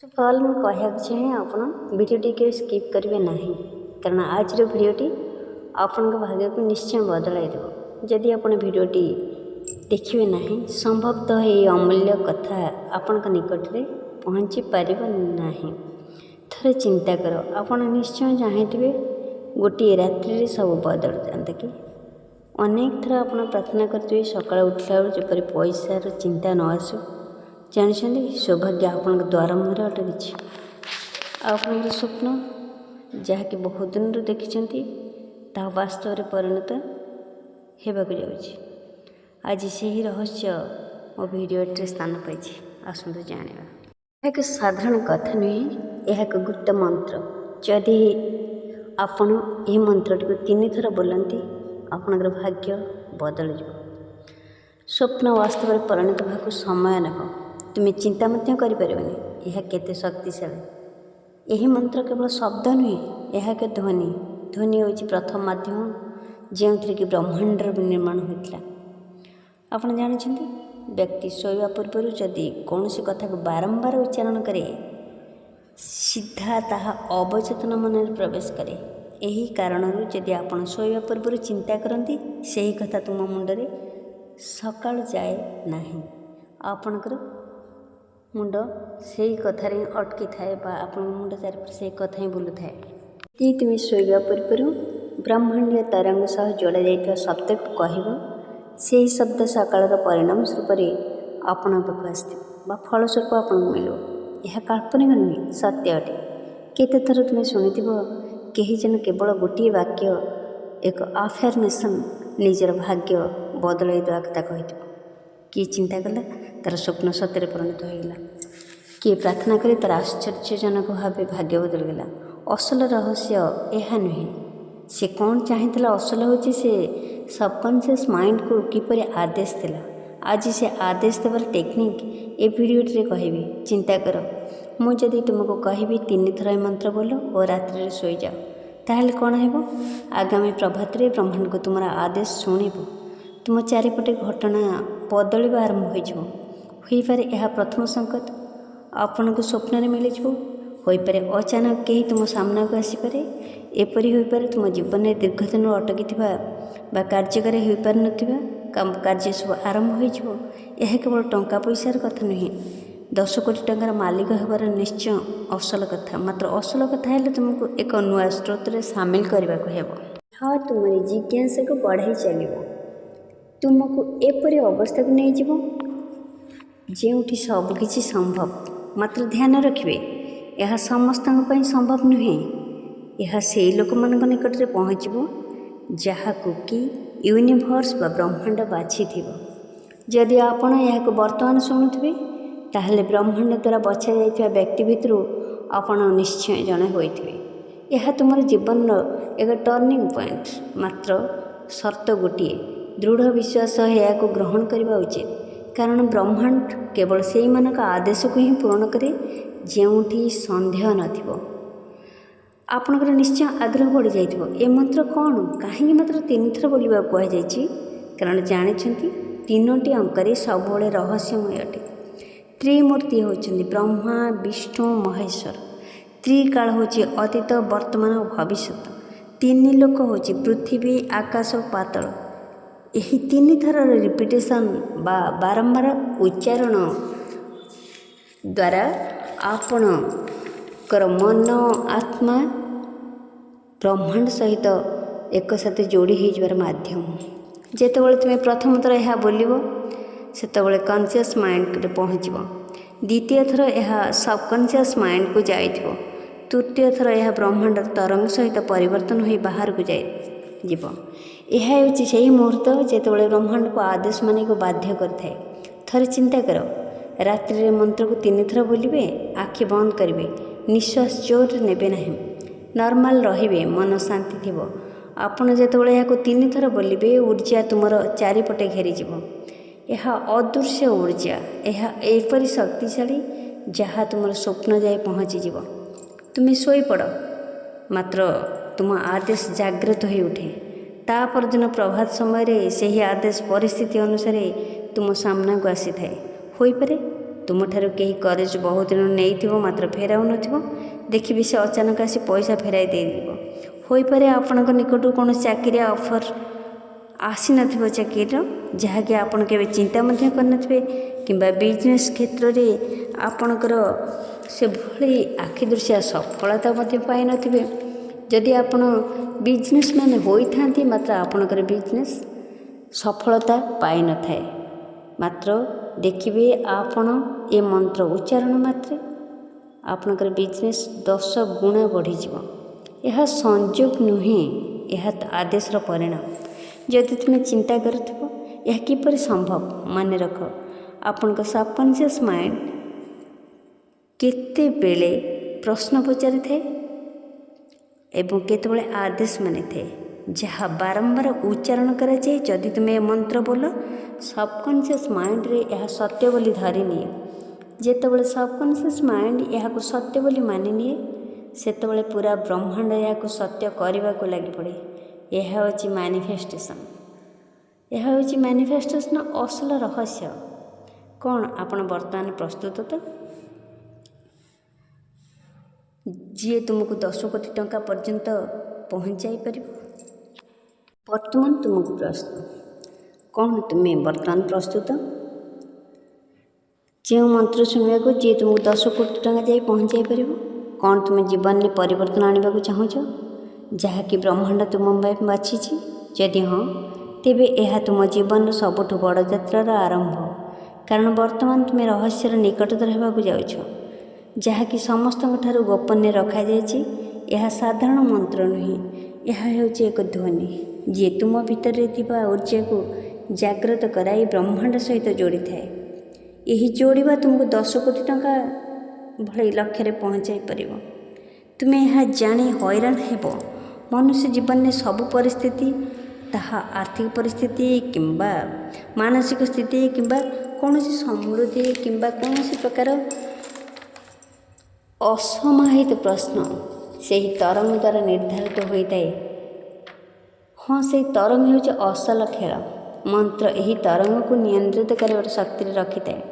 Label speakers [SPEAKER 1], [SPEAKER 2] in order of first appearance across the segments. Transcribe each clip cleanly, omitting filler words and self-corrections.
[SPEAKER 1] फल मैं कहना चाहे आप भिडटी के स्किप करेंगे ना कारण आज भिडटी आपण भाग्य को निश्चय बदल जदि आप भिडटी देखिए ना संभवतः ये अमूल्य कथा आपण निकट में पहुँची पार ना। थे चिंता कर आप निश्चय चाहते गोटे रात्रि सब बदल जाता कि अनेक थर आप प्रार्थना करते सका उठला जपर पैसार चिंता न आसू जानते सौभाग्य आपण द्वार मुहर अटकी आपन स्वप्न जहाँकि बहुत दिन देखी वास्तव में परिणत होगा आज से ही रहस्य मो भिडियोटे स्थान पाई आसतु जाना। एक साधारण कथा नुहे यह एक गुप्त मंत्र जदि आपण यह मंत्रटी को 3 थर बोलती आपणकर भाग्य बदल जाए। स्वप्न वास्तव में परिणत होगा समय नेब तुम्हें चिंता मत करें यह केते शक्तिशाली। यही मंत्र केवल शब्द नुहे यह के ध्वनि ध्वनि हूँ प्रथम माध्यम जो थी कि ब्रह्मांडर निर्माण होता। आप जानते व्यक्ति शोवा पूर्व जदि कौन सी कथा को बारंबार उच्चारण करे सीधा ताहा अवचेतन मन में प्रवेश करे। यही कारण जदि आप शोवा पूर्व चिंता करती से ही कथा तुम मुंडे सका जाए ना आपणकर मुंड से कथार अटकी थाए आप मुंड चार से कथा ही बुलू थाए। यदि तुम्हें शोवा पूर्व ब्रह्मांडीय तरंग सह जोड़ा जाता शब्द को कह से ही शब्द सकाल परिणाम स्वरूप आपण पाक आस फलस्वरूप आपको मिल यह काल्पनिक नुहे सत्य अटे। केते थर तुम्हें शुणी कहीं जन केवल गोटे वाक्य एक आफर्मेसन निजर भाग्य बदल देवा कथा कही किए चिंता कला तार स्वप्न सत्य परिणत होगा किए प्रार्थना करे तार आश्चर्यजनक भाव भाग्य बदल गला। असल रहस्य यह नुहे से कौन चाहता असल हूँ से सबकनसीयस माइंड को किपर आदेश देला। आज से आदेश देवार टेक्निक ए भिडियोटे कहबी। चिंता कर मुझे तुमको कहबी 3 थर मंत्र बोलो और रात्रि शोई जाओ ताहले कौन है आगामी प्रभात रे ब्रह्मांड को तुम आदेश शुणव तुम चारिपटे घटना बदल आरंभ हो पारे। यह प्रथम संकेत आपण को स्वप्न मिल होईपरे अचानक कहीं तुम सामना को आसीपे एपरी होईपरे तुम जीवन में दीर्घदिन अटकी कार्यकारी हो पार न कार्य सब आरंभ हो। यह केवल टंका पैसार कथा नुहे 10 कोटी टंकार मालिक होबार निश्चय असल कथा। मात्र असल कथा है तुमको एक नुआ स्रोत में सामिल करने को हेब। हाँ तुम जिज्ञासा को बढ़ाई चलो तुमको एपरी अवस्था को नहीं जीव जो सबकि संभव। मात्र ध्यान रखिए यह समस्त संभव नुहे यह से लोक मान निकट में पहुँचब जहाँकू कि यूनिवर्स बा ब्रह्मांड बाछी थी। जदि आपण यह वर्तमान शुणुवे ताहले ब्रह्मांड द्वारा बछा जाइथिबा व्यक्ति भितर आपण निश्चय जड़े होइथिबे। यह तुम जीवन एक टर्निंग पॉइंट। मात्र शर्त गोटे दृढ़ विश्वास यह को ग्रहण करने उचित कारण ब्रह्मांड केवल से मानक आदेश को ही पूर्ण करे जोठी सन्देह नथिबो। आपणकर निश्चय आग्रह बढ़ी जाइथिबो ए मंत्र कौन कहीं मात्र 3 थर बोलवा कहुई कारण जानते 3टी अंक सब रहस्यमय अटे। त्रिमूर्ति होती ब्रह्मा विष्णु महेश्वर। त्रिकाल हूँ अतीत वर्तमान और भविष्य। 3 लोक हूँ पृथ्वी आकाश और पातल। यही 3 थर रिपिटेशन बा बारंबार उच्चारण द्वारा आपणकर मन आत्मा ब्रह्मांड सहित एक साथ जोड़ी हो माध्यम। जितेबाला तुम्हें प्रथम थर यह बोलो से कॉन्शियस माइंड रे पहुँच द्वितीय थर यह सबकनसीयस माइंड को जाइए तृतीय थर यह ब्रह्मांड तरंग सहित परिवर्तन हो बाहर को जाए। यह हूँ से मुहूर्त जितेबाला ब्रह्मांड को आदेश माने को बाध्य करए। थरे चिंता कर रात्रि मंत्र को 3 थर बोलिए आखि बंद करेंगे निश्वास जोर नेबे ना नॉर्मल रहिबे मन शांति थी। आपण जितेबाला यह 3 थर बोलिए ऊर्जा तुम चारिपटे घेरी यह अदृश्य ऊर्जा यह एपरी शक्तिशाली जहाँ तुम स्वप्न जाए पहुँचीज। तुम्हें शोपड़ मात्र तुम आदेश जागृत हो उठे ता परदिन प्रभात समय से ही आदेश परिस्थिति अनुसार तुम सामना को आसी थाए। होईपरे तुमठारु केही कर्ज बहुत दिन नहीं मात्र फेराऊ नथिबो देखिबे से अचानक आसी पैसा फेराई देइदिबो। होई पारे आपनक निकटू कौन चाकरी ऑफर आसी नथिबो चाकरीर जहाँकि आपण केबे चिंता मध्य करनथिबे किंबा बिजनेस क्षेत्र रे आपणकर से भली आखि दृश्य सफलता मध्य पाई नथिबे। जदि आपण बिजनेसमैन होई थांती मात्र आपणकर बिजनेस सफलता पाई न थाए मात्र देखिए आपण ए मंत्र उच्चारण मात्रे आपणकर बिजनेस 10 गुणा बढ़ी जीव। यह संयोग नुहे यह आदेशर परिणाम। जदि तुम्हें चिंता करुथबो यह किपरि संभव माने रख आपण सबकॉन्शियस माइंड केते बेले प्रश्न पचारि थाए एवं केतबेले आदेश मानि थाए जहाँ बारंबार उच्चारण करा जाए। जदि तुम्हें मंत्र बोल सबकॉन्शियस माइंड रे यह सत्य बोली धरि निए। जेतेबेले सबकॉन्शियस माइंड यह सत्य बोली मानि निए सेतेबेले पूरा ब्रह्मांड यह सत्य करने को लगी पड़े। यह होची मैनिफेस्टेशन। यह होची मैनिफेस्टेशन असल रहस्य कौन आपण वर्तमान प्रस्तुत तो जी तुमको 10 कोटी टंका पर्यंत पहुँचाई पार। वर्तमान तुमको प्रश्न कौन तुम्हें वर्तमान प्रस्तुत जो मंत्र शुणा को जी तुमको 10 कोटी टंका जाई पहुँचाई पार। कौन तुम्हें जीवन में परिवर्तन आने को चाहूच जहाँकि ब्रह्मांड तुम बाछी। जदि हाँ तेबे यह तुम जीवन सबुठ बड़ यात्रार आरंभ कारण वर्तमान तुम्हें रहस्यर निकटतर होगा जाउछ जहाँकि समस्त गोपनीय रखा जाइए। यह साधारण मंत्र नुहे यह होची एक ध्वनि जी तुम भितर ऊर्जा को जागृत कराई ब्रह्मांड सहित जोड़ी थाए। यही जोड़वा तुमको 10 कोटी टंका भली लक्ष्य पहुँचाई पार। तुम्हें यह जानी हैरान हेब मनुष्य जीवन में सबु परिस्थिति ताहा आर्थिक परिस्थिति किंबा मानसिक स्थिति किंबा कौन समृद्धि किंबा कौन प्रकार असमाहित प्रश्न से ही तरंग द्वारा निर्धारित होता है। हाँ से तरंग होचे असल खेल मंत्र यही तरंग को नियंत्रित कर शक्ति रखी थाए।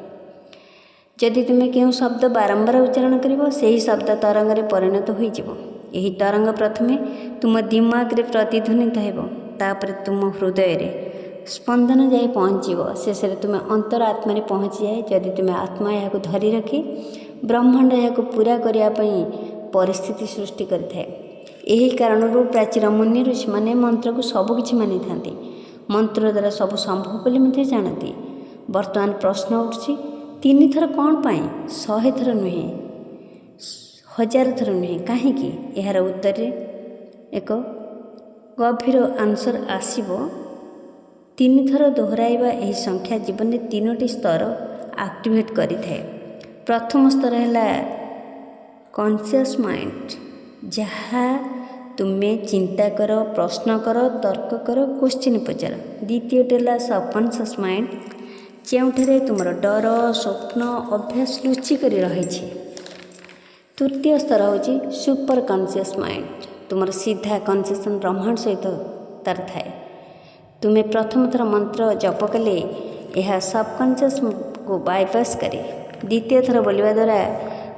[SPEAKER 1] जदि तुम्हें क्यों शब्द बारंबार उच्चारण कर से शब्द तरंग रे परिणत हो। यही तरंग प्रथमे तुम दिमाग रे प्रतिध्वनित होतापर तुम हृदय रे स्पंदन जाए पहुँचव शेष तुम अंतर आत्मा पहुँची जाए। जदि तुम्हें आत्मा यह धरी रखी ब्रह्मांड यह पूरा करने परिस्थिति सृष्टि करें। यही कारण प्राचीन मुनि ऋषि मैंने मंत्र को सबकि मानि था मंत्र द्वारा सब संभव बोली जानती। वर्तमान प्रश्न उठी 3 थर कौन पाई 100 थर नुहे 1000 थर नुहे कहीं यार उत्तर एक गभीर आंसर आसब। 3 थर दोहराइबा यही संख्या जीवन में 3टी स्तर एक्टिवेट करि थाए। प्रथम स्तर है कॉन्शियस माइंड जहाँ तुम्हें चिंता कर प्रश्न कर तर्क कर क्वेश्चन पचार। द्वितीयटी है सबकॉन्शियस माइंड जो तुम डर स्वप्न अभ्यास लुचिक रही। तृतीय स्तर होची सुपर कॉन्शियस माइंड तुम सीधा कनसेसन ब्रह्मांड सहित तार थाए। तुम्हें प्रथम थर मंत्र जप कले यह सबकॉन्शियस को बायपास करे। द्वितीय थर बोलिया द्वारा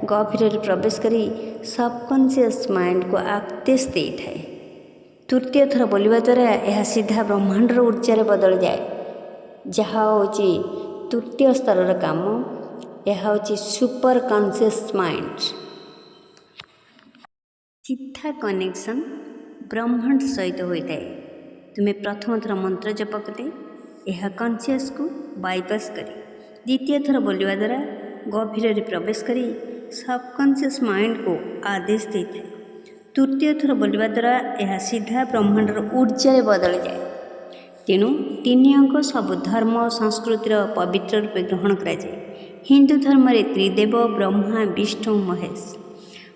[SPEAKER 1] गभीर प्रवेश करी सबकॉन्शियस माइंड को आदेश दे थाए। तृतीय थर बोलिया द्वारा यह सीधा ब्रह्मांडर ऊर्जा बदल जाए जहाँ होची तृतीय स्तर काम। यह होची सुपर कॉन्शियस माइंड सीधा कनेक्शन ब्रह्मांड सहित होता है। तुम्हें प्रथम थर मंत्र जप कले यह कॉन्शियस को बायपास करी। द्वितीय थर बोलिया द्वारा गभीर प्रवेश करी सबकॉन्शियस माइंड को आदेश देता है। तृतीय थर बोलिया द्वारा यह सीधा ब्रह्मांडर ऊर्जा बदल जाए। तेणु 3 अंक सब धर्म संस्कृतिर पवित्र रूपे ग्रहण कराए। हिंदू धर्म रे त्रिदेव ब्रह्मा विष्णु महेश,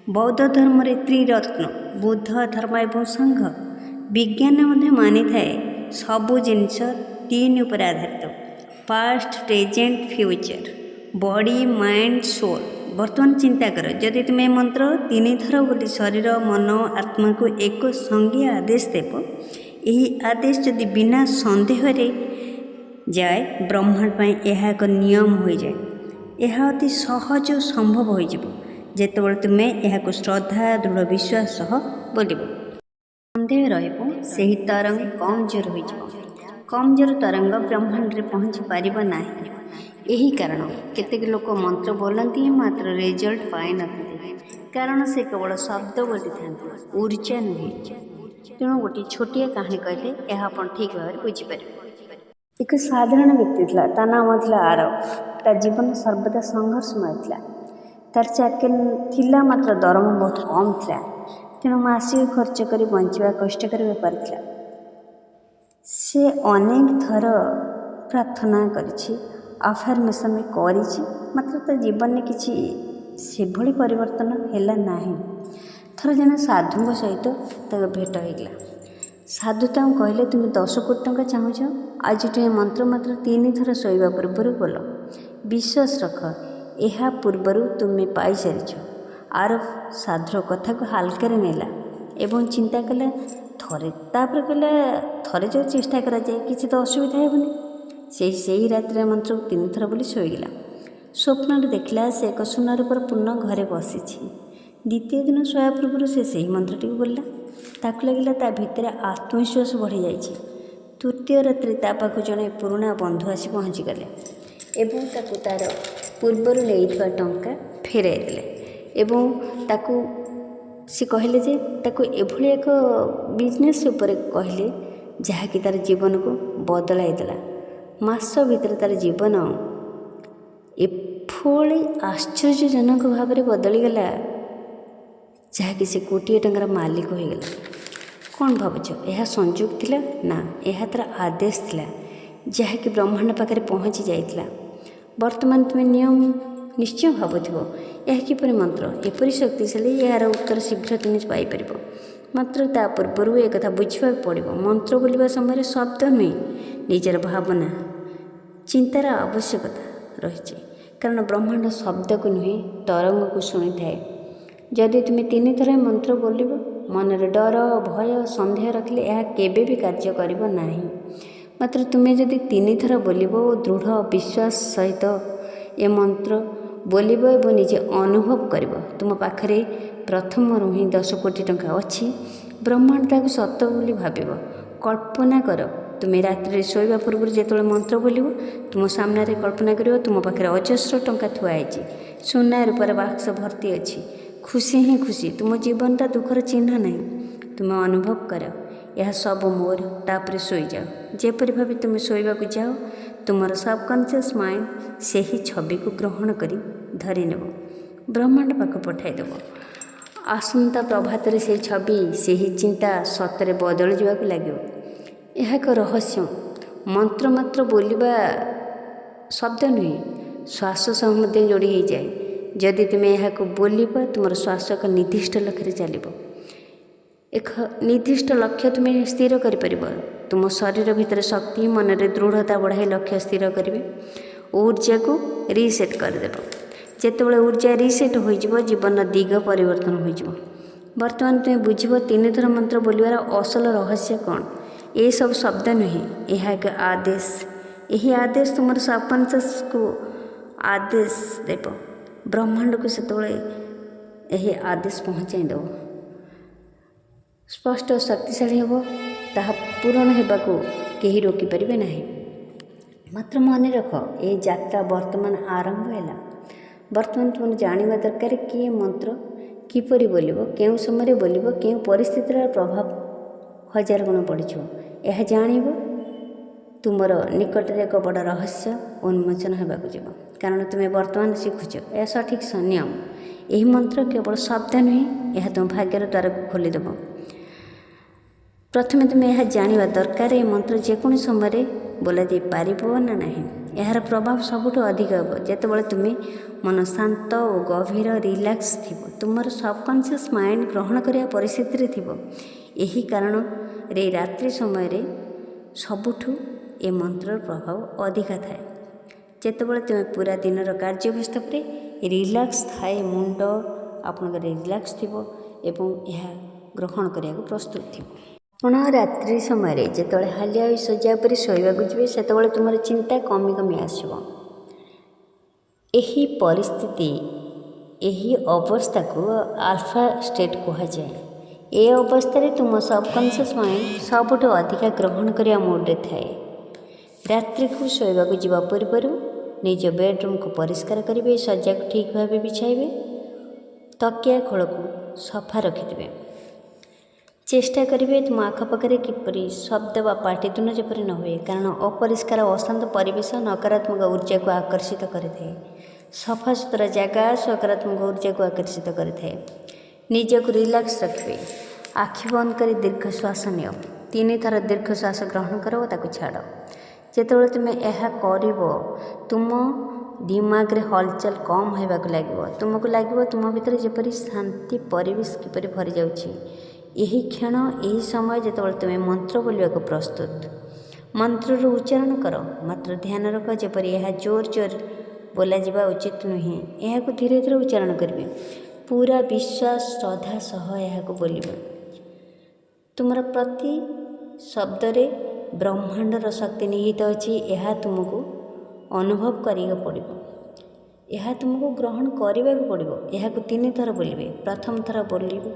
[SPEAKER 1] बौद्ध धर्म रे त्रिरत्न बुद्ध धर्म एवं संघ, विज्ञान मानि थाए सबु जिनस 3 उपर आधारित past present future body mind soul. वर्तमान चिंता कर जदि तुम्हें मंत्र 3 थर बोली शरीर मन आत्मा को एक संगे आदेश देव। यही आदेश जदि बिना संदेह जाए ब्रह्मांड पर यह एक नियम हो जाए। ଏହା ଅତି ସହଜ ଓ ସମ୍ଭବ ହୋଇଯିବ ଯେତେବେଳେ ତୁମେ ଏହାକୁ ଶ୍ରଦ୍ଧା ଦୃଢ଼ ବିଶ୍ୱାସ ସହ ବୋଲିବ। ସନ୍ଦେହ ରହିବ ସେହି ତରଙ୍ଗ କମଜୋର ହୋଇଯିବ। କମଜୋର ତରଙ୍ଗ ବ୍ରହ୍ମାଣ୍ଡରେ ପହଞ୍ଚି ପାରିବ ନାହିଁ। ଏହି କାରଣ କେତେକ ଲୋକ ମନ୍ତ୍ର ବୋଲନ୍ତି ମାତ୍ର ରେଜଲ୍ଟ ପାଇନଥାନ୍ତି, କାରଣ ସେ କେବଳ ଶବ୍ଦ ବୋଲିଥାନ୍ତି, ଉର୍ଜା ନୁହେଁ। ତେଣୁ ଗୋଟିଏ ଛୋଟିଆ କାହାଣୀ କହିଲେ ଏହା ଆପଣ ଠିକ୍ ଭାବରେ ବୁଝିପାରିବେ। ଏକ ସାଧାରଣ ବ୍ୟକ୍ତି ଥିଲା, ତା ନାମ ଥିଲା ଆରବ। ତା ଜୀବନ ସର୍ବଦା ସଂଘର୍ଷମୟ ଥିଲା। ତାର ଚାକିରି ଥିଲା ମାତ୍ର ଦରମା ବହୁତ କମ୍ ଥିଲା, ତେଣୁ ମାସିକ ଖର୍ଚ୍ଚ କରି ବଞ୍ଚିବା କଷ୍ଟକର ବେପାର ଥିଲା। ସେ ଅନେକ ଥର ପ୍ରାର୍ଥନା କରିଛି, ଆଫର୍ମେସନ୍ ବି କରିଛି, ମାତ୍ର ତା ଜୀବନରେ କିଛି ସେଭଳି ପରିବର୍ତ୍ତନ ହେଲା ନାହିଁ। ଥରେ ଜଣେ ସାଧୁଙ୍କ ସହିତ ତାଙ୍କ ଭେଟ ହୋଇଗଲା। ସାଧୁ ତାଙ୍କୁ କହିଲେ, ତୁମେ 10 କୋଟି ଟଙ୍କା ଚାହୁଁଛ? ଆଜିଠୁ ଏ ମନ୍ତ୍ର ମାତ୍ର 3 ଥର ଶୋଇବା ପୂର୍ବରୁ ବୋଲ। ବିଶ୍ୱାସ ରଖ, ଏହା ପୂର୍ବରୁ ତୁମେ ପାଇସାରିଛ। ଆରବ ସାଧୁର କଥାକୁ ହାଲକାରେ ନେଲା ଏବଂ ଚିନ୍ତା କଲା ତାପରେ କହିଲା, ଥରେ ଯଦି ଚେଷ୍ଟା କରାଯାଏ କିଛି ତ ଅସୁବିଧା ହେବନି। ସେହି ରାତିରେ ମନ୍ତ୍ରକୁ 3 ଥର ବୋଲି ଶୋଇଗଲା। ସ୍ୱପ୍ନରେ ଦେଖିଲା ସେ ଏକ ସୁନାରୂପର ପୂର୍ଣ୍ଣ ଘରେ ବସିଛି। ଦ୍ୱିତୀୟ ଦିନ ଶୋଇବା ପୂର୍ବରୁ ସେ ସେହି ମନ୍ତ୍ରଟିକୁ ବୋଲିଲା। ତାକୁ ଲାଗିଲା ତା ଭିତରେ ଆତ୍ମବିଶ୍ୱାସ ବଢ଼ିଯାଇଛି। ତୃତୀୟ ରାତିରେ ତା ପାଖକୁ ଜଣେ ପୁରୁଣା ବନ୍ଧୁ ଆସି ପହଞ୍ଚିଗଲେ ଏବଂ ତାକୁ ତାର ପୂର୍ବରୁ ନେଇଥିବା ଟଙ୍କା ଫେରାଇ ଦେଲେ ଏବଂ ସେ କହିଲେ ଯେ ତାକୁ ଏଭଳି ଏକ ବିଜନେସ୍ ଉପରେ କହିଲେ ଯାହାକି ତାର ଜୀବନକୁ ବଦଳାଇ ଦେଲା। ମାସ ଭିତରେ ତାର ଜୀବନ ଏଭଳି ଆଶ୍ଚର୍ଯ୍ୟଜନକ ଭାବରେ ବଦଳିଗଲା ଯାହାକି ସେ କୋଟିଏ ଟଙ୍କାର ମାଲିକ ହୋଇଗଲା। କ'ଣ ଭାବୁଛ, ଏହା ସଂଯୋଗ ଥିଲା? ନା, ଏହା ତାର ଆଦେଶ ଥିଲା ଯାହାକି ବ୍ରହ୍ମାଣ୍ଡ ପାଖରେ ପହଞ୍ଚି ଯାଇଥିଲା। ବର୍ତ୍ତମାନ ତୁମେ ନିଶ୍ଚୟ ଭାବୁଥିବ, ଏହା କିପରି ମନ୍ତ୍ର ଏପରି ଶକ୍ତିଶାଳୀ, ଏହାର ଉତ୍ତର ଶୀଘ୍ର ତୁମେ ପାଇପାରିବ। ମାତ୍ର ତା ପୂର୍ବରୁ ଏକଥା ବୁଝିବାକୁ ପଡ଼ିବ, ମନ୍ତ୍ର ବୋଲିବା ସମୟରେ ଶବ୍ଦ ନୁହେଁ, ନିଜର ଭାବନା ଚିନ୍ତାର ଆବଶ୍ୟକତା ରହିଛି। କାରଣ ବ୍ରହ୍ମାଣ୍ଡ ଶବ୍ଦକୁ ନୁହେଁ ତରଙ୍ଗକୁ ଶୁଣିଥାଏ। ଯଦି ତୁମେ 3 ଥର ମନ୍ତ୍ର ବୋଲିବ, ମନରେ ଡର, ଭୟ, ସନ୍ଦେହ ରଖିଲେ ଏହା କେବେ ବି କାର୍ଯ୍ୟ କରିବ ନାହିଁ। ମାତ୍ର ତୁମେ ଯଦି 3 ଥର ବୋଲିବ ଓ ଦୃଢ଼ ବିଶ୍ୱାସ ସହିତ ଏ ମନ୍ତ୍ର ବୋଲିବ ଏବଂ ନିଜେ ଅନୁଭବ କରିବ ତୁମ ପାଖରେ ପ୍ରଥମରୁ ହିଁ 10 କୋଟି ଟଙ୍କା ଅଛି, ବ୍ରହ୍ମାଣ୍ଡ ତାକୁ ସତ ବୋଲି ଭାବିବ। କଳ୍ପନା କର, ତୁମେ ରାତିରେ ଶୋଇବା ପୂର୍ବରୁ ଯେତେବେଳେ ମନ୍ତ୍ର ବୋଲିବ, ତୁମ ସାମ୍ନାରେ କଳ୍ପନା କରିବ ତୁମ ପାଖରେ ଅଜସ୍ର ଟଙ୍କା ଥୁଆ ହେଇଛି, ସୁନା ରୂପାର ବାକ୍ସ ଭର୍ତ୍ତି ଅଛି। ଖୁସି ହିଁ ଖୁସି, ତୁମ ଜୀବନଟା ଦୁଃଖର ଚିହ୍ନ ନାହିଁ। ତୁମେ ଅନୁଭବ କର ଏହା ସବୁ ମୋର, ତାପରେ ଶୋଇଯାଅ। ଯେପରି ଭାବେ ତୁମେ ଶୋଇବାକୁ ଯାଅ, ତୁମର ସବକନସିୟସ୍ ମାଇଣ୍ଡ ସେହି ଛବିକୁ ଗ୍ରହଣ କରି ଧରିନେବ, ବ୍ରହ୍ମାଣ୍ଡ ପାଖକୁ ପଠାଇଦେବ। ଆସନ୍ତା ପ୍ରଭାତରେ ସେହି ଛବି, ସେହି ଚିନ୍ତା ସତରେ ବଦଳି ଯିବାକୁ ଲାଗିବ। ଏହା ଏକ ରହସ୍ୟ। ମନ୍ତ୍ର ମାତ୍ର ବୋଲିବା ଶବ୍ଦ ନୁହେଁ, ଶ୍ୱାସ ସହ ମଧ୍ୟ ଯୋଡ଼ି ହୋଇଯାଏ। ଯଦି ତୁମେ ଏହାକୁ ବୋଲିବ, ତୁମର ଶ୍ୱାସ ଏକ ନିର୍ଦ୍ଦିଷ୍ଟ ଲକ୍ଷ୍ୟରେ ଚାଲିବ। ଏକ ନିର୍ଦ୍ଦିଷ୍ଟ ଲକ୍ଷ୍ୟ ତୁମେ ସ୍ଥିର କରିପାରିବ। ତୁମ ଶରୀର ଭିତରେ ଶକ୍ତି, ମନରେ ଦୃଢ଼ତା ବଢ଼ାଇ ଲକ୍ଷ୍ୟ ସ୍ଥିର କରିବେ। ଊର୍ଜାକୁ ରିସେଟ୍ କରିଦେବ। ଯେତେବେଳେ ଊର୍ଜା ରିସେଟ୍ ହୋଇଯିବ, ଜୀବନର ଦିଗ ପରିବର୍ତ୍ତନ ହୋଇଯିବ। ବର୍ତ୍ତମାନ ତୁମେ ବୁଝିବ 3 ଥର ମନ୍ତ୍ର ବୋଲିବାର ଅସଲ ରହସ୍ୟ କ'ଣ। ଏସବୁ ଶବ୍ଦ ନୁହେଁ, ଏହା ଏକ ଆଦେଶ। ଏହି ଆଦେଶ ତୁମର ସବକନସିୟସକୁ ଆଦେଶ ଦେବ। ବ୍ରହ୍ମାଣ୍ଡକୁ ସେତେବେଳେ ଏହି ଆଦେଶ ପହଞ୍ଚାଇ ଦେବ। ସ୍ପଷ୍ଟ ଓ ଶକ୍ତିଶାଳୀ ହେବ। ତାହା ପୂରଣ ହେବାକୁ କେହି ରୋକିପାରିବେ ନାହିଁ। ମାତ୍ର ମନେ ରଖ, ଏ ଯାତ୍ରା ବର୍ତ୍ତମାନ ଆରମ୍ଭ ହେଲା। ବର୍ତ୍ତମାନ ତୁମର ଜାଣିବା ଦରକାର କି ଏ ମନ୍ତ୍ର କିପରି ବୋଲିବ, କେଉଁ ସମୟରେ ବୋଲିବ, କେଉଁ ପରିସ୍ଥିତିର ପ୍ରଭାବ 1000 ଗୁଣ ବଢ଼ିଯିବ। ଏହା ଜାଣିବ ତୁମର ନିକଟରେ ଏକ ବଡ଼ ରହସ୍ୟ ଉନ୍ମୋଚନ ହେବାକୁ ଯିବ। କାରଣ ତୁମେ ବର୍ତ୍ତମାନ ଶିଖୁଛ ଏହା ସଠିକ୍ ନିୟମ। ଏହି ମନ୍ତ୍ର କେବଳ ଶବ୍ଦ ନୁହେଁ, ଏହା ତୁମ ଭାଗ୍ୟର ଦ୍ୱାରକୁ ଖୋଲିଦେବ। ପ୍ରଥମେ ତୁମେ ଏହା ଜାଣିବା ଦରକାର, ଏ ମନ୍ତ୍ର ଯେକୌଣସି ସମୟରେ ବୋଲାଯାଇ ପାରିବ ନା ନାହିଁ। ଏହାର ପ୍ରଭାବ ସବୁଠୁ ଅଧିକ ହେବ ଯେତେବେଳେ ତୁମେ ମନ ଶାନ୍ତ ଓ ଗଭୀର ରିଲାକ୍ସ ଥିବ, ତୁମର ସବକନସିୟସ୍ ମାଇଣ୍ଡ ଗ୍ରହଣ କରିବା ପରିସ୍ଥିତିରେ ଥିବ। ଏହି କାରଣରେ ରାତ୍ରି ସମୟରେ ସବୁଠୁ ଏ ମନ୍ତ୍ରର ପ୍ରଭାବ ଅଧିକା ଥାଏ। ଯେତେବେଳେ ତୁମେ ପୁରା ଦିନର କାର୍ଯ୍ୟ ବ୍ୟସ୍ତ ପରେ ରିଲାକ୍ସ ଥାଏ, ମୁଣ୍ଡ ଆପଣଙ୍କର ରିଲାକ୍ସ ଥିବ ଏବଂ ଏହା ଗ୍ରହଣ କରିବାକୁ ପ୍ରସ୍ତୁତ ଥିବ। ଆପଣ ରାତ୍ରି ସମୟରେ ଯେତେବେଳେ ହାଲିଆ ହୋଇ ଶଯ୍ୟା ଉପରେ ଶୋଇବାକୁ ଯିବେ, ସେତେବେଳେ ତୁମର ଚିନ୍ତା କମି କମି ଆସିବ। ଏହି ପରିସ୍ଥିତି ଏହି ଅବସ୍ଥାକୁ ଆଲଫା ଷ୍ଟେଟ୍ କୁହାଯାଏ। ଏ ଅବସ୍ଥାରେ ତୁମ ସବକନସିୟସ୍ ମାଇଣ୍ଡ ସବୁଠୁ ଅଧିକା ଗ୍ରହଣ କରିବା ମୁଡ଼ରେ ଥାଏ। ରାତ୍ରିକୁ ଶୋଇବାକୁ ଯିବା ପୂର୍ବରୁ ନିଜ ବେଡ଼ରୁମ୍କୁ ପରିଷ୍କାର କରିବେ, ଶଯ୍ୟାକୁ ଠିକ୍ ଭାବେ ବିଛାଇବେ, ତକିଆ ଖୋଳକୁ ସଫା ରଖିଦେବେ। ଚେଷ୍ଟା କରିବେ ତୁମ ଆଖପାଖରେ କିପରି ଶବ୍ଦ ବା ପାଟିତୁଣ୍ଡ ଯେପରି ନ ହୁଏ, କାରଣ ଅପରିଷ୍କାର ଅଶାନ୍ତ ପରିବେଶ ନକାରାତ୍ମକ ଉର୍ଜାକୁ ଆକର୍ଷିତ କରିଥାଏ। ସଫାସୁତୁରା ଜାଗା ସକାରାତ୍ମକ ଉର୍ଜାକୁ ଆକର୍ଷିତ କରିଥାଏ। ନିଜକୁ ରିଲାକ୍ସ ରଖିବେ। ଆଖି ବନ୍ଦ କରି ଦୀର୍ଘ ଶ୍ୱାସ ନିଅ। 3 ଥର ଦୀର୍ଘ ଶ୍ୱାସ ଗ୍ରହଣ କର ଓ ତାକୁ ଛାଡ଼। ଯେତେବେଳେ ତୁମେ ଏହା କରିବ ତୁମ ଦିମାଗରେ ହଲଚଲ କମ୍ ହେବାକୁ ଲାଗିବ। ତୁମକୁ ଲାଗିବ ତୁମ ଭିତରେ ଯେପରି ଶାନ୍ତି ପରିବେଶ କିପରି ଭରିଯାଉଛି। ଏହି କ୍ଷଣ, ଏହି ସମୟ ଯେତେବେଳେ ତୁମେ ମନ୍ତ୍ର ବୋଲିବାକୁ ପ୍ରସ୍ତୁତ। ମନ୍ତ୍ରର ଉଚ୍ଚାରଣ କର, ମାତ୍ର ଧ୍ୟାନ ରଖ ଯେପରି ଏହା ଜୋର ଜୋର ବୋଲାଯିବା ଉଚିତ ନୁହେଁ। ଏହାକୁ ଧୀରେ ଧୀରେ ଉଚ୍ଚାରଣ କରିବେ। ପୁରା ବିଶ୍ୱାସ ଶ୍ରଦ୍ଧା ସହ ଏହାକୁ ବୋଲିବେ। ତୁମର ପ୍ରତି ଶବ୍ଦରେ ବ୍ରହ୍ମାଣ୍ଡର ଶକ୍ତି ନିହିତ ଅଛି। ଏହା ତୁମକୁ ଅନୁଭବ କରିବାକୁ ପଡ଼ିବ। ଏହା ତୁମକୁ ଗ୍ରହଣ କରିବାକୁ ପଡ଼ିବ। ଏହାକୁ 3 ଥର ବୋଲିବେ। ପ୍ରଥମ ଥର ବୋଲିବେ,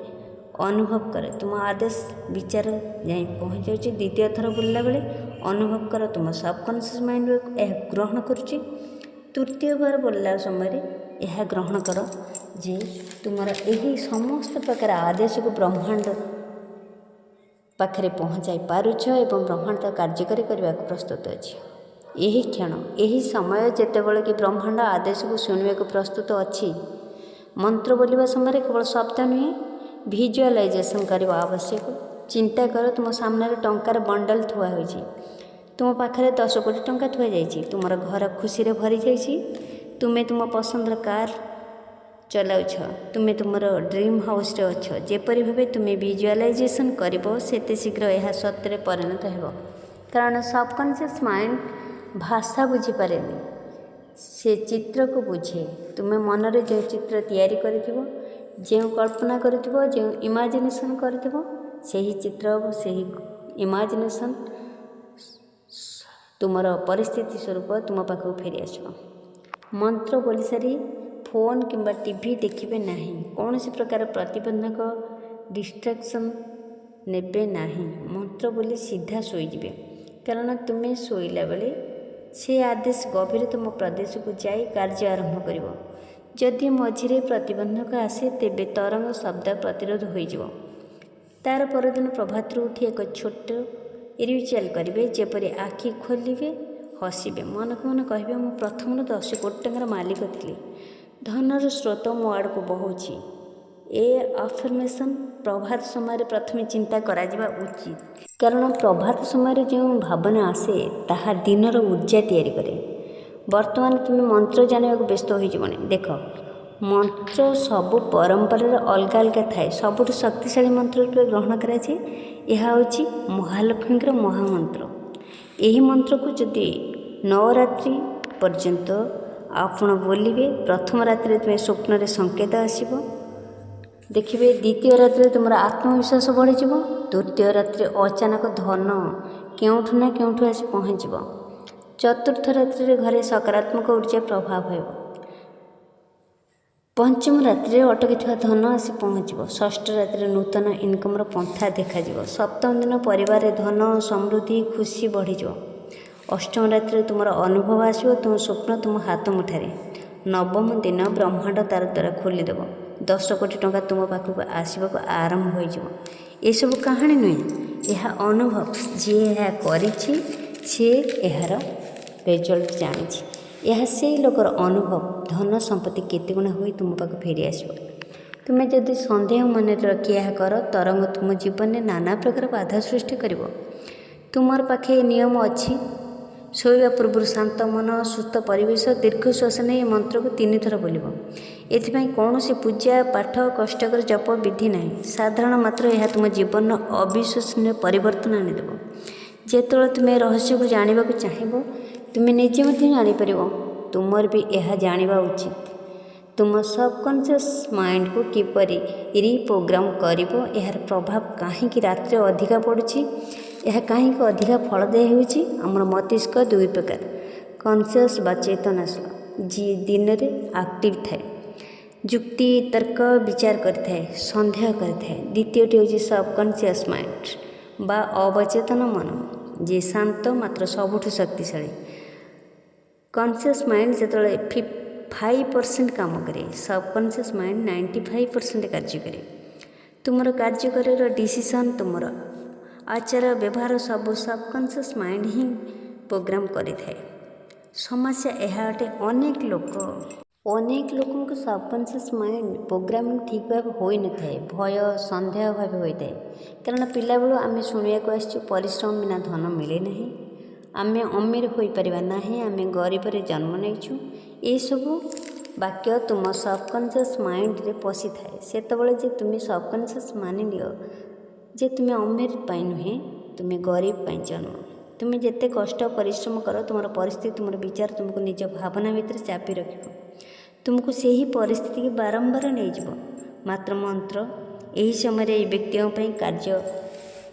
[SPEAKER 1] ଅନୁଭବ କର ତୁମ ଆଦେଶ ବିଚାର ଯାଇ ପହଞ୍ଚାଉଛି। ଦ୍ୱିତୀୟ ଥର ବୋଲିଲା ବେଳେ ଅନୁଭବ କର ତୁମ ସବକନସିୟସ୍ ମାଇଣ୍ଡ ଏହା ଗ୍ରହଣ କରୁଛି। ତୃତୀୟ ବାର ବୋଲିଲା ସମୟରେ ଏହା ଗ୍ରହଣ କର ଯେ ତୁମର ଏହି ସମସ୍ତ ପ୍ରକାର ଆଦେଶକୁ ବ୍ରହ୍ମାଣ୍ଡ ପାଖରେ ପହଞ୍ଚାଇ ପାରୁଛ ଏବଂ ବ୍ରହ୍ମାଣ୍ଡ କାର୍ଯ୍ୟକାରୀ କରିବାକୁ ପ୍ରସ୍ତୁତ ଅଛି। ଏହି କ୍ଷଣ, ଏହି ସମୟ ଯେତେବେଳେ କି ବ୍ରହ୍ମାଣ୍ଡ ଆଦେଶକୁ ଶୁଣିବାକୁ ପ୍ରସ୍ତୁତ ଅଛି। ମନ୍ତ୍ର ବୋଲିବା ସମୟରେ କେବଳ ଶବ୍ଦ ନୁହେଁ, ଭିଜୁଆଲାଇଜେସନ୍ କରିବା ଆବଶ୍ୟକ। ଚିନ୍ତା କର ତୁମ ସାମ୍ନାରେ ଟଙ୍କାର ବଣ୍ଡଲ ଥୁଆ ହୋଇଛି। ତୁମ ପାଖରେ 10 କୋଟି ଟଙ୍କା ଥୁଆ ଯାଇଛି। ତୁମର ଘର ଖୁସିରେ ଭରିଯାଇଛି। ତୁମେ ତୁମ ପସନ୍ଦର କାର୍ ଚଲାଉଛ। ତୁମେ ତୁମର ଡ୍ରିମ୍ ହାଉସ୍ରେ ଅଛ। ଯେପରି ଭାବେ ତୁମେ ଭିଜୁଆଲାଇଜେସନ୍ କରିବ ସେତେ ଶୀଘ୍ର ଏହା ସତ୍ୟରେ ପରିଣତ ହେବ। କାରଣ ସବକନସିୟସ୍ ମାଇଣ୍ଡ ଭାଷା ବୁଝିପାରେନି, ସେ ଚିତ୍ରକୁ ବୁଝେ। ତୁମେ ମନରେ ଯେଉଁ ଚିତ୍ର ତିଆରି କରିଥିବ, ଯେଉଁ କଳ୍ପନା କରିଥିବ, ଯେଉଁ ଇମାଜିନେସନ୍ କରିଥିବ, ସେହି ଚିତ୍ର ସେହି ଇମାଜିନେସନ୍ ତୁମର ପରିସ୍ଥିତି ସ୍ୱରୂପ ତୁମ ପାଖକୁ ଫେରି ଆସିବ। ମନ୍ତ୍ର ବୋଲି ସାରି ଫୋନ୍ କିମ୍ବା ଟିଭି ଦେଖିବେ ନାହିଁ। କୌଣସି ପ୍ରକାର ପ୍ରତିବନ୍ଧକ ଡିଷ୍ଟ୍ରାକ୍ସନ୍ ନେବେ ନାହିଁ। ମନ୍ତ୍ର ବୋଲି ସିଧା ଶୋଇଯିବେ, କାରଣ ତୁମେ ଶୋଇଲା ବେଳେ ସେ ଆଦେଶ ଗଭୀର ତୁମ ପ୍ରଦେଶକୁ ଯାଇ କାର୍ଯ୍ୟ ଆରମ୍ଭ କରିବ। ଯଦି ମଝିରେ ପ୍ରତିବନ୍ଧକ ଆସେ ତେବେ ତରଙ୍ଗ ଶବ୍ଦ ପ୍ରତିରୋଧ ହୋଇଯିବ। ତାର ପରଦିନ ପ୍ରଭାତରୁ ଉଠି ଏକ ଛୋଟ ରିଚୁଆଲ୍ କରିବେ, ଯେପରି ଆଖି ଖୋଲିବେ, ହସିବେ, ମନକୁ ମନ କହିବେ ମୁଁ ପ୍ରଥମରୁ 10 କୋଟି ଟଙ୍କାର ମାଲିକ ଥିଲି। ଧନର ସ୍ରୋତ ମୋ ଆଡ଼କୁ ବହୁଛି। ଏ ଆଫର୍ମେସନ୍ ପ୍ରଭାତ ସମୟରେ ପ୍ରଥମେ ଚିନ୍ତା କରାଯିବା ଉଚିତ, କାରଣ ପ୍ରଭାତ ସମୟରେ ଯେଉଁ ଭାବନା ଆସେ ତାହା ଦିନର ଉର୍ଜା ତିଆରି କରେ। ବର୍ତ୍ତମାନ ତୁମେ ମନ୍ତ୍ର ଜାଣିବାକୁ ବ୍ୟସ୍ତ ହୋଇଯିବନି। ଦେଖ, ମନ୍ତ୍ର ସବୁ ପରମ୍ପରାରେ ଅଲଗା ଅଲଗା ଥାଏ। ସବୁଠୁ ଶକ୍ତିଶାଳୀ ମନ୍ତ୍ର ରୂପେ ଗ୍ରହଣ କରାଯାଏ। ଏହା ହେଉଛି ମହାଲକ୍ଷ୍ମୀଙ୍କର ମହାମନ୍ତ୍ର। ଏହି ମନ୍ତ୍ରକୁ ଯଦି 9 ରାତ୍ରି ପର୍ଯ୍ୟନ୍ତ ଆପଣ ବୋଲିବେ, ପ୍ରଥମ ରାତିରେ ତୁମେ ସ୍ୱପ୍ନରେ ସଂକେତ ଆସିବ ଦେଖିବେ। ଦ୍ୱିତୀୟ ରାତିରେ ତୁମର ଆତ୍ମବିଶ୍ୱାସ ବଢ଼ିଯିବ। ତୃତୀୟ ରାତିରେ ଅଚାନକ ଧନ କେଉଁଠୁ ନା କେଉଁଠୁ ଆସି ପହଞ୍ଚିବ। ଚତୁର୍ଥ ରାତ୍ରିରେ ଘରେ ସକାରାତ୍ମକ ଉର୍ଜା ପ୍ରଭାବ ହେବ। ପଞ୍ଚମ ରାତ୍ରିରେ ଅଟକିଥିବା ଧନ ଆସି ପହଞ୍ଚିବ। ଷଷ୍ଠ ରାତିରେ ନୂତନ ଇନକମ୍ର ପନ୍ଥା ଦେଖାଯିବ। ସପ୍ତମ ଦିନ ପରିବାରରେ ଧନ ସମୃଦ୍ଧି ଖୁସି ବଢ଼ିଯିବ। ଅଷ୍ଟମ ରାତିରେ ତୁମର ଅନୁଭବ ଆସିବ ତୁମ ସ୍ୱପ୍ନ ତୁମ ହାତ ମୁଠାରେ। ନବମ ଦିନ ବ୍ରହ୍ମାଣ୍ଡ ତାର ଦ୍ୱାରା ଖୋଲିଦେବ। 10 କୋଟି ଟଙ୍କା ତୁମ ପାଖକୁ ଆସିବାକୁ ଆରମ୍ଭ ହୋଇଯିବ। ଏସବୁ କାହାଣୀ ନୁହେଁ, ଏହା ଅନୁଭବ। ଯିଏ ଏହା କରିଛି ସିଏ ଏହାର ରେଜଲ୍ଟ ଜାଣିଛି। ଏହା ସେହି ଲୋକର ଅନୁଭବ। ଧନ ସମ୍ପତ୍ତି କେତେ ଗୁଣା ହୋଇ ତୁମ ପାଖକୁ ଫେରି ଆସିବ। ତୁମେ ଯଦି ସନ୍ଦେହ ମନରେ ରଖି ଏହା କର, ତରଙ୍ଗ ତୁମ ଜୀବନରେ ନାନା ପ୍ରକାର ବାଧା ସୃଷ୍ଟି କରିବ। ତୁମର ପାଖେ ଏ ନିୟମ ଅଛି। ଶୋଇବା ପୂର୍ବରୁ ଶାନ୍ତ ମନ, ସୁସ୍ଥ ପରିବେଶ, ଦୀର୍ଘଶ୍ୱାସ ନେଇ ଏ ମନ୍ତ୍ରକୁ 3 ଥର ବୋଲିବ। ଏଥିପାଇଁ କୌଣସି ପୂଜା ପାଠ କଷ୍ଟକର ଜପ ବିଧି ନାହିଁ। ସାଧାରଣ ମାତ୍ର ଏହା ତୁମ ଜୀବନର ଅବିଶ୍ୱସନୀୟ ପରିବର୍ତ୍ତନ ଆଣିଦେବ। ଯେତେବେଳେ ତୁମେ ଏ ରହସ୍ୟକୁ ଜାଣିବାକୁ ଚାହିଁବ, ତୁମେ ନିଜେ ମଧ୍ୟ ଜାଣିପାରିବ। ତୁମର ବି ଏହା ଜାଣିବା ଉଚିତ। ତୁମ ସବକନସିୟସ୍ ମାଇଣ୍ଡକୁ କିପରି ରିପ୍ରୋଗ୍ରାମ କରିବ, ଏହାର ପ୍ରଭାବ କାହିଁକି ରାତିରେ ଅଧିକା ପଡ଼ୁଛି, ଏହା କାହିଁକି ଅଧିକା ଫଳଦାୟୀ ହେଉଛି। ଆମର ମସ୍ତିଷ୍କ 2 ପ୍ରକାର, କନସିୟସ୍ ବା ଚେତନାଶୀଳ जी दिन में आक्टिव थाए, जुक्ति तर्क विचार करें, सन्देह करें। द्वितीयटी हूँ सबकनसीयस माइंड बा अवचेतन मन, जी शांत मात्र सबुठ शक्तिशाली। कनसीयस माइंड जो 5% काम करे, सबकनसीयस माइंड 95% कार्य करे। तुमर कार्य कर डिसीजन, तुमर आचार व्यवहार सब सबकनसीयस माइंड ही प्रोग्राम करें। समस्या यह अटे अनेक लोक सबकनसीयस माइंड प्रोग्रामिंग ठीक भाव हो न था, भय सन्देह भाव होता है। कारण पिला बेलू आम शुणा आसचु परिश्रम बिना धन मिले ना, आम अमीर हो पारिबा नाही, आम गरीब जन्म नहीं। ये सब वाक्य तुम सबकनसीयस माइंड रे पशि थाए। सेतबेले जे तुम सबकनसीयस मानि लियो जे तुम अमीर पाई नुहे, तुम गरीब पाई जन्म। तुम जिते कष्ट परिश्रम कर, तुम परिस्थिति तुम विचार तुमको निज भावना भितर चापी रख, तुमको से ही परिस्थिति की बारंबार नहीं जीव। मात्र मंत्र यही समय व्यक्तियों कार्य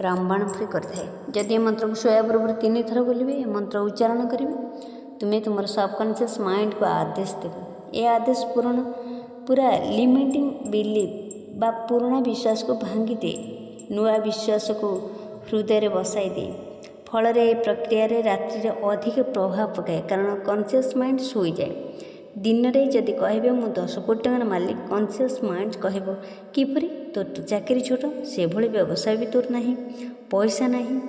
[SPEAKER 1] रामबाण फ्री करए। जदि मंत्र को शोया पूर्व 3 थर बोलिए, मंत्र उच्चारण करेंगे, तुम्हें तुम सबकनसीयस माइंड को आदेश देव। ये आदेश पूरा लिमिटिंग बिलीफ बा पुराना विश्वास को भांगी दे, नुआ विश्वास को हृदय में बसाई दे। फल प्रक्रिया रात्रि अधिक प्रभाव पकाए, कारण कनसीयस माइंड शोई जाए। दिन में जदि कहे मु 10 कोटी टंकार मालिक, कनसीयस माइंड कह किपरि तोर चाकरी छोट, से भली व्यवसाय भी तोर नहीं, पैसा नहीं।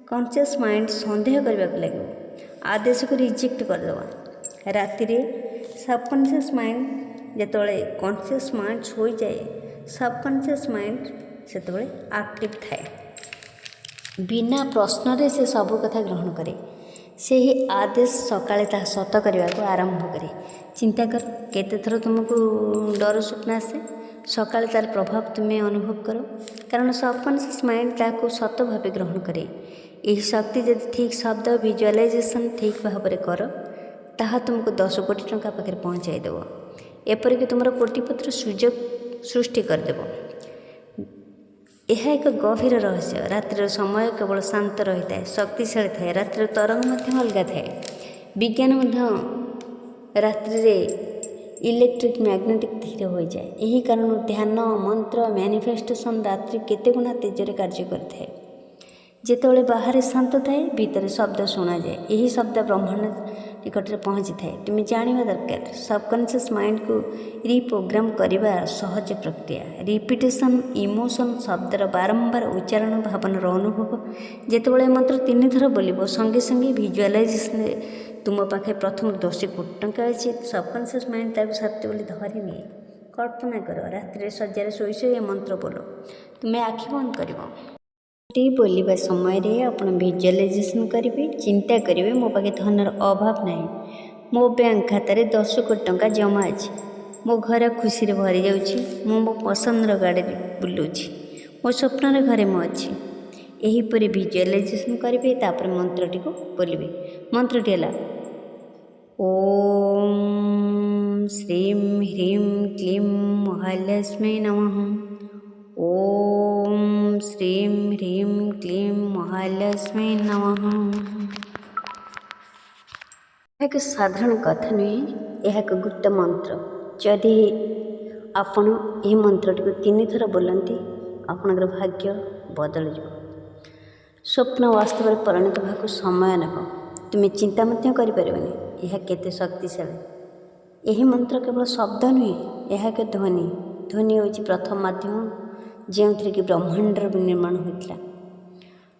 [SPEAKER 1] कनसीयस माइंड सन्देह करने लगे, आदेश को रिजेक्ट करदे। राति सबकनसीयस माइंड जिते कनसीयस माइंड शोई जाए, सबकनसीयस माइंड से एक्टिव थाए। बिना प्रश्न रे से सब कथा ग्रहण करे, से ही आदेश सकाळे ता सत करने को आरंभ करे। चिंता कर केते थर तुमको डर स्वप्न आसे, सकाळे तार प्रभाव तुम्हें अनुभव करो, कारण सबकनसीयस माइंड ताको सत भाव ग्रहण करे। यही शक्ति जब ठीक शब्द विजुअलाइजेशन ठीक भाव में कर, ताहा तुमको 10 कोटी टंका पाखे पहुँचाई देव। एपरिक तुम कोटिपत्र सुजोग सृष्टि करदेव। यह एक गभीर रहस्य। रातिर समय केवल शांत रही है, शक्तिशाली थाए। रातिर तरंग अलग थाए। विज्ञान रात्रि इलेक्ट्रिक मैग्नेटिक धीरे हो जाए। यही कारण ध्यान मंत्र मैनिफेस्टेशन रात्रि केते गुणा तेजरे कार्य करते। जितेबाला बाहर शांत थाए, भीतर शब्द शुणा जाए। यही शब्द ब्रह्मांड निकट में पहुँची थाए। तुम जानवा दरकार सबकनसीयस माइंड को रिप्रोग्राम करने सहज प्रक्रिया। रिपिटेशन इमोशन शब्दर बारंबार उच्चारण भावनार अनुभव। जितेबाला मंत्र 3 थर बोल, संगे संगे विजुअलाइजेशन तुम पाखे प्रथम 10 कोटी टंका अच्छी, सबकनसीयस माइंड ताको सत्य बोली धरी निए। कल्पना कर रात्रि शज्यार शोई शोई मंत्र बोलो, तुम्हें आखि बंद कर बोलवा समय आपण विजुअलाइजेशन करेंगे, चिंता करेंगे मो पाखे धनर अभाव ना, मो बैंक खातार 10 कोटी टंका जमा अच्छी, मो घर खुशी भरी जाऊँगी, मो पसंदर गाड़ी बुलाऊँगी, मो स्वप्नर घरे मु अच्छी। यहीपरि विजुअलाइजेशन करेंगे। तापर मंत्रटी को बोलिए। मंत्रटी है ओम श्रीं ह्रीं क्लीं महालक्ष्मी नमः। ओम श्रीं ह्रीं क्लीं महालक्ष्मी नमः। एक साधारण कथा नुहे, यह एक गुप्त मंत्र। जदि आपण यह मंत्रटी को 3 थर बोलती, आपणकर भाग्य बदल जाए। स्वप्न वास्तव में परिणत होगा समय नेब। तुम्हें चिंता करें, यह केते शक्तिशाली। यही मंत्र केवल शब्द नुहे, यह एक ध्वनि। ध्वनि हूँ प्रथम माध्यम जो कि ब्रह्मांडर निर्माण होता।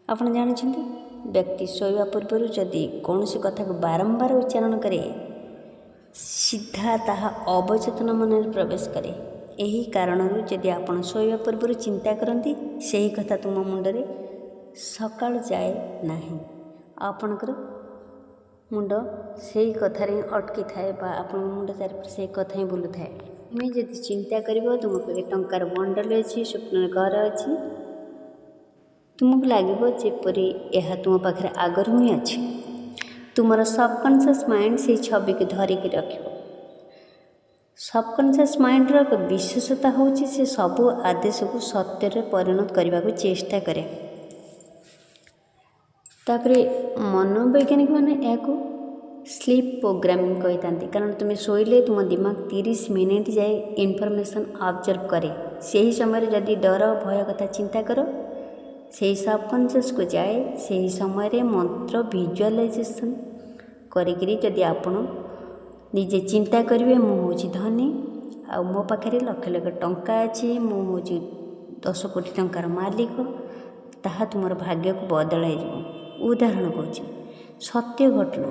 [SPEAKER 1] आपड़ जानते व्यक्ति शोवा पूर्व जदि कौन सी कथा को बारंबार उच्चारण करे, सीधा ताहा अवचेतन मन में प्रवेश करे। यही कारण जदि आप शोवा पूर्व चिंता करती, से ही कथा तुम मुंडे सकाल जाए ना, आपणकर मुंड से ही कथार अटकी थाए, आप मुंड चारिपटे से कथा ही बुलू थाए। तुम्हें जदि चिंता कर तुम पाखे टंकार बंडल अच्छी, स्वप्न घर अच्छी, तुमको लगे जेपरी यह तुम पाखे आगर ही अच्छी। तुमर सबकनसीयस माइंड से छवि को धरिकी रख। सबकनसीयस माइंडर एक विशेषता हूँ से सबू आदेश को सत्य परिणत करने को चेष्टा करे। तापरे मनोवैज्ञानिक मैंने या स्लीप प्रोग्रामिंग कही था, कारण तुम्हें शोले तुम दिमाग 30 मिनिट जाए इनफर्मेशन ऑब्जर्व करे। से ही समय जदि डर भय कथा चिंता कर से सबकनसीयस को जाए, से ही समय मंत्र विजुअलाइजेशन करी जदि आपण निजे चिंता करेंगे मु हूँ धनी आ मो पाखे लक्ष लक्ष टंका अच्छी मु हूँ 10 कोटी टंकार मालिक, ताहा तुम भाग्य को बदल। उदाहरण कहूँ सत्य घटना,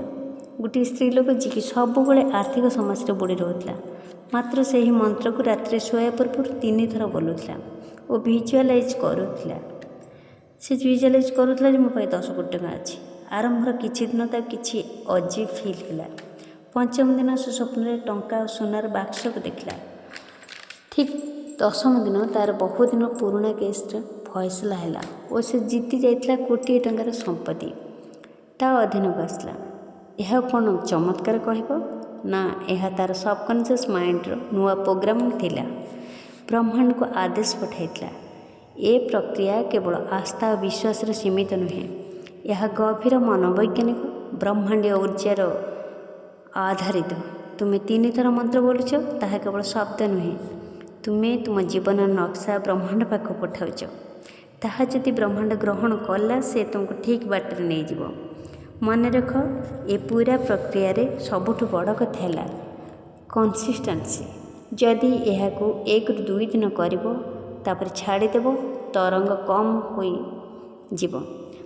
[SPEAKER 1] गोटे स्त्री लोक जी सब आर्थिक समस्या बुड़ी रोला, मात्र से ही मंत्र को रात शोया पूर्व 3 थर बोलूला और विजुअलाइज करूला। से विजुअलाइज करूला मो पाखे 10 कोटी टंका अच्छी। आरंभर किछि दिन तक किछि अजीब फिल है। पंचम दिन से स्वप्न टंका और सोनार बाक्स को देखला। ठीक 10म दिन तार बहुत दिन पुराना केस्रे फैसला है और से जीति जाइए कोटी टंकार संपत्ति ता अधीन को आसला। यह कौन चमत्कार कहब ना, यह तार सबकनसीयस माइंड्र नुआ प्रोग्रामिंग थिला। ब्रह्मांड को आदेश पठाइला। ए प्रक्रिया केवल आस्था और विश्वास सीमित नुहे, यह गभीर मनोवैज्ञानिक ब्रह्मांडीय ऊर्जार आधारित। तुम्हें 3 थर मंत्र बोलुच, ताहा केवल शब्द नुहे, तुम्हें तुम जीवन नक्शा ब्रह्मांड पाख पठाउच। ताहा जदि ब्रह्मांड ग्रहण कला से तुमको ठीक बाटर नहीं जीव। मन रख, ए पूरा प्रक्रिया रे सबुठ बड़ कथा है कंसिस्टेंसी। जदि यह 1-2 दिन कर छाड़देव तरंग कम हो जीव।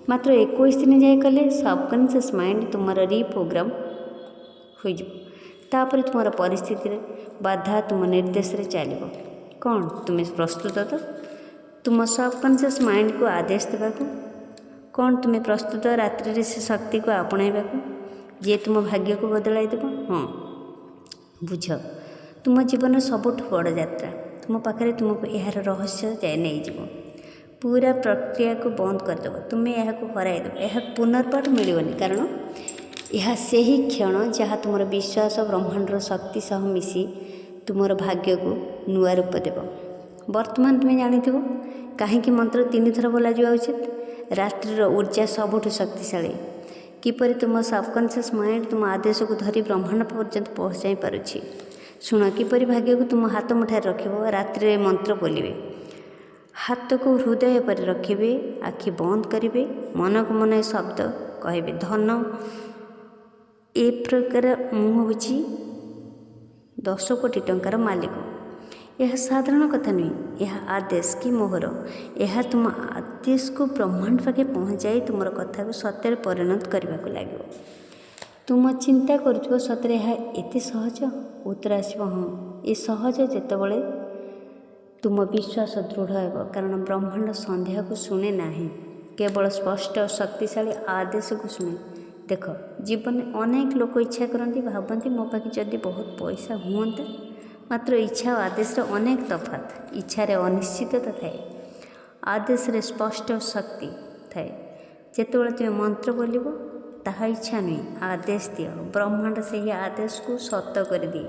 [SPEAKER 1] मात्र 21 दिन जाए कले सबकनसीयस माइंड तुम रिप्रोग्राम हो तापर तुम परिस्थिति बाधा तुम निर्देश रे चलो। कौन तुम्हें प्रस्तुत तो तुम सबकनसीयस माइंड को आदेश देवाक? कौन तुम्हें प्रस्तुत रात्रि से शक्ति को आपणाइबा जी तुम भाग्य को बदलाई देव? हाँ बुझ, तुम जीवन सबुठ बड़ यात्रा तुम पाखे तुमको यार रहस्य जाए नहीं जीव। पूरा प्रक्रिया को बंद करदेव, तुम्हें यह हरइदेव, यह पुनर्बार मिलनी, कारण यह से ही क्षण जहाँ तुम विश्वास ब्रह्मांडर शक्ति सह मिसी तुम भाग्य को नुआ रूप देव। वर्तमान तुम्हें जानी कहीं मंत्र 3 थर बोला जा उचित। रात्रिर ऊर्जा सबुठ शक्तिशाली, किपरि तुम सबकनसीयस माइंड तुम आदेश को धरी ब्रह्मांड पर्यंत पहुँचाई पारुछि। शुण किपरि भाग्य को तुम हाथ मुठार रखिब। रात्रि मंत्र बोलिए, हाथ को हृदय पर रखिए, आखि बंद करेंगे, मन को मन शब्द कहे धन। ए प्रकार मु हूँ 10 कोटी टंकार मालिक। यह साधारण कथा नुहे, यह आदेश कि मोहर। यह तुम आदेश को ब्रह्मांड पाखे पहुँचाई तुम कथा को सत्य परिणत करने को लगे। तुम चिंता कर सतरे यह एत सहज? उत्तर आसब हाँ, ये सहज जितेबाला तुम विश्वास दृढ़ हो, कारण ब्रह्मांड संदेह को शुणे ना, केवल स्पष्ट और शक्तिशाली आदेश को शुणे। देख जीवन में अनेक लोग इच्छा करती, भावती मो पाखे जदि बहुत पैसा हुआ, मात्र इच्छा और आदेश अनेक तफात। इच्छार अनिश्चितता थाए, आदेश स्पष्ट और शक्ति थाए। जितेबाला तुम्हें मंत्र बोल ताहा इच्छा नुहे, आदेश दियो, ब्रह्मांड से ही आदेश को सत कर दिए।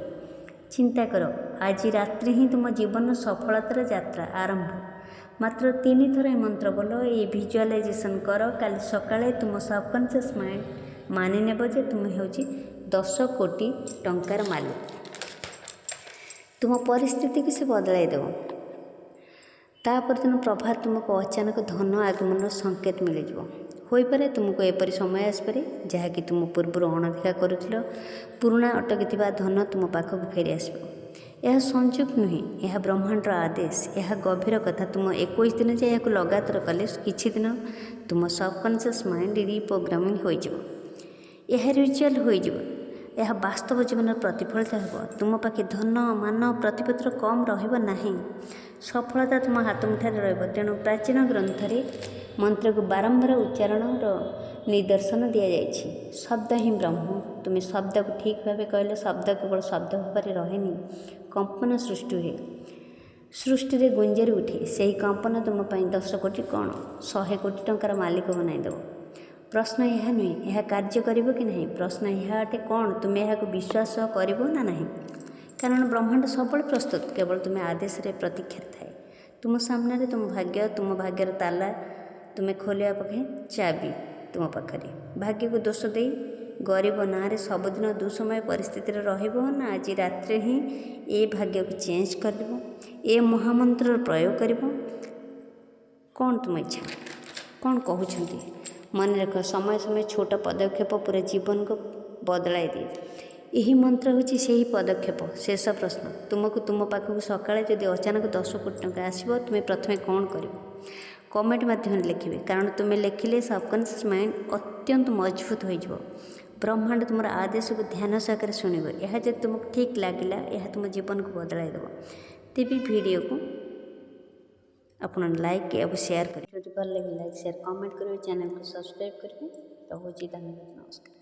[SPEAKER 1] चिंता कर, आज रात्रि ही तुम जीवन सफलतार यात्रा आरंभ। मात्र 3 थर मंत्र बोलो, ये विजुअलाइजेशन कर, काली सकाळे तुम सबकनसीयस माइंड मानि नेब जे तुम हो 10 कोटी टंकार मालिक। तुम परिस्थिति की से बदलाई देव। तापरदिन प्रभात तुमको अचानक धन आगमन संकेत मिल होईपरे। तुमको एपरी समय आसपे जहाँकि तुम पूर्व अणदेखा करुल, पुराणा अटकी धन तुम पाखक फेरी आस। यह संयोग नुहे, यह ब्रह्मांडर आदेश, यह गभीर कथा। तुम 21 दिन जाए यह लगातार कले किछि दिन तुम सबकनसीयस माइंड रिप्रोग्रामिंग हो यह रिचुअल हो, यह वास्तव जीवन प्रतिफलित हो। तुम पाखे धन मान प्रतिपत्र कम रहा, सफलता तुम हाथ मुठार रेणु प्राचीन ग्रंथ मंत्र को बारंबार उच्चारण निदर्शन दि जाए। शब्द ही ब्रह्म। तुम्हें शब्द को ठीक भाव कहले शब्द केवल शब्द भाव रहे, कंपन सृष्टि हुए, सृष्टि रे गुंजरी उठे। से ही कंपन तुम 10 कोटी कौन 100 कोटी टंकार मालिक बनईदेव। प्रश्न यह नुहे यह कार्य करिबो कि नहीं, प्रश्न यह अटे कौन तुम्हें यह विश्वास करिबो ना नहीं। कारण ब्रह्मांड सब प्रस्तुत, केवल तुम्हें आदेश रे प्रतीक्षा थाए। तुम सामने तुम भाग्य, तुम भाग्यर ताला तुम्हें खोलिया पखे चाबी तुम पाखरे। भाग्य को दोष दे गरीब ना सबुदिन दुसमय परिस्थिति ना आज रात्रे ही ए भाग्य को चेंज कर ए महामंत्र प्रयोग कर कौन तुम इच्छा कौन कहते मन रख समय समय छोट पदक्षेप पूरा जीवन को बदलाई दिए यही मंत्र हूँ से ही पदक्षेप शेष प्रश्न तुमको तुम पाखक सकाଳେ जदि अचानक 10 कोटी टंका आसो तुम्हें प्रथमे कौन कर कमेंट माध्यम लिखे कारण तुम्हें लिखिले सबकनसीयस माइंड अत्यंत मजबूत हो ब्रह्मांड तुम आदेश को ध्यान सहकार शुणव यह जब तुमको ठीक लगिला यह तुम जीवन को बदलाई देव तेज वीडियो को अपन लाइक और शेयर करें भल लगे लाइक शेयर कमेंट करेंगे चैनल को सब्सक्राइब करेंगे। तो हूँ धन्यवाद नमस्कार।